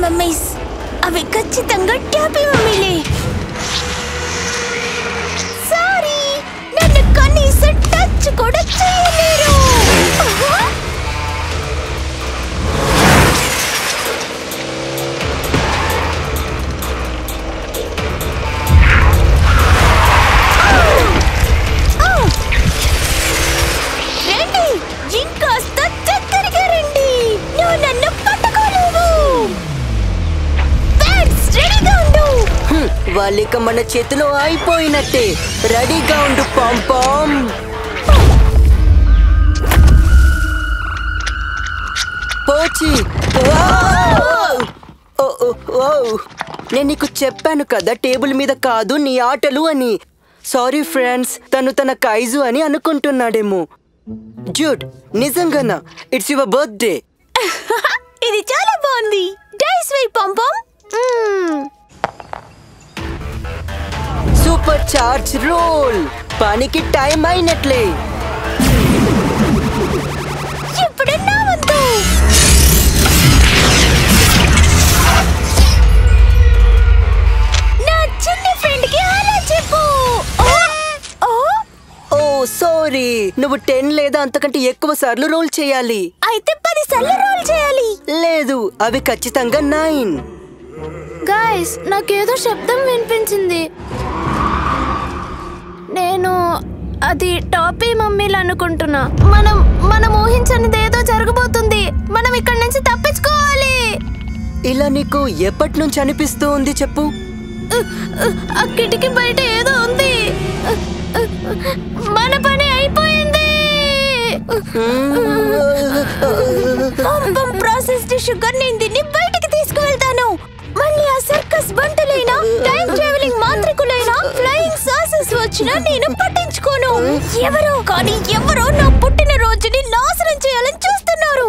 Mummies అవి ఖచ్చితంగా టాపీ మమ్మీలే. Sorry, నన్ను కనీసం టచ్ కూడా చేయలేరు. వాళ్ళిక మన చేతిలో అయిపోయినట్టే. రెడీగా ఉండు పాంపాం. పోచి, నేను నీకు చెప్పాను కదా టేబుల్ మీద కాదు నీ ఆటలు అని. సారీ ఫ్రెండ్స్, తను తన కైజు అని అనుకుంటున్నాడేమో. జూడ్, నిజంగానా? It's your birthday. ఇది చాలా బాగుంది. డైస్ వై పాంపాం. Super charge roll. పనికి టైం అయినట్లే. ఇప్పుడు నా వంతు. నా చిన్న ఫ్రెండ్ కి అలా చెప్పు. ఓ సారీ, నువ్వు 10 లేదా అంతకంటే ఎక్కువ సార్లు రోల్ చేయాలి. అయితే 10 సార్లు రోల్ చేయాలి. లేదు, అవి ఖచ్చితంగా 9. గైస్, నాకేదో శబ్దం వినిపించింది. నేను అది టాపీ మమ్మీలు అనుకుంటున్నా. మనం ఊహించనిది ఏదో జరగబోతుంది. మనం ఇక్కడి నుంచి తప్పించుకోవాలి. ఇలా నీకు ఎప్పటి నుంచి అనిపిస్తూ ఉంది చెప్పు? ఆ కిటికీ బయట ఏదో ఉంది. మన పని అయిపోయింది. ప్రాసెస్డ్ షుగర్ నేను దీన్ని బయటికి తీసుకువెళ్తాను. మళ్ళీ ఆ సర్కస్ బంటలైనా టైం ట్రావెలింగ్ మాంత్రికులైనా ఫ్లయింగ్ సాసెస్ వచ్చినా నేను పట్టించుకోను. ఎవరో నా పుట్టిన రోజుని నాశనం చేయాలని చూస్తున్నారు.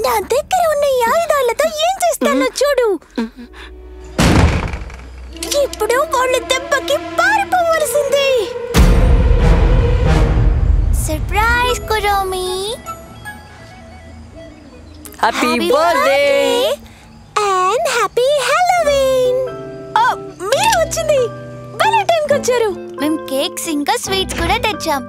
నా దగ్గర ఉన్న ఈ ఆయుధాలతో ఏం చేస్తానో చూడు. ఇప్పుడు వాళ్ళు దెబ్బకి పారిపోవలసిందే. Surprise Kuromi. Happy birthday and happy Halloween. మీరు వచ్చింది భలే టైంకి వచ్చారు. మేము కేక్స్ ఇంకా స్వీట్స్ కూడా తెచ్చాం.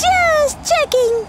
Just checking.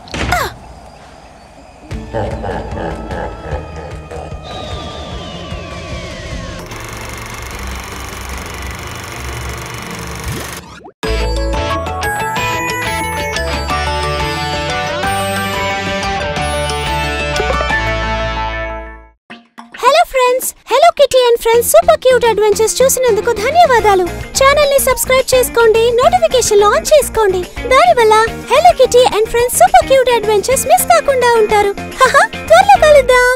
Hello kitty and friends super cute adventures చూసినందుకు ధన్యవాదాలు. ఛానల్ ని సబ్స్క్రైబ్ చేసుకోండి, నోటిఫికేషన్ ఆన్ చేసుకోండి. దానివల్ల hello kitty and friends super cute adventures miss కాకుండా ఉంటారు. త్వరలో కలుద్దాం.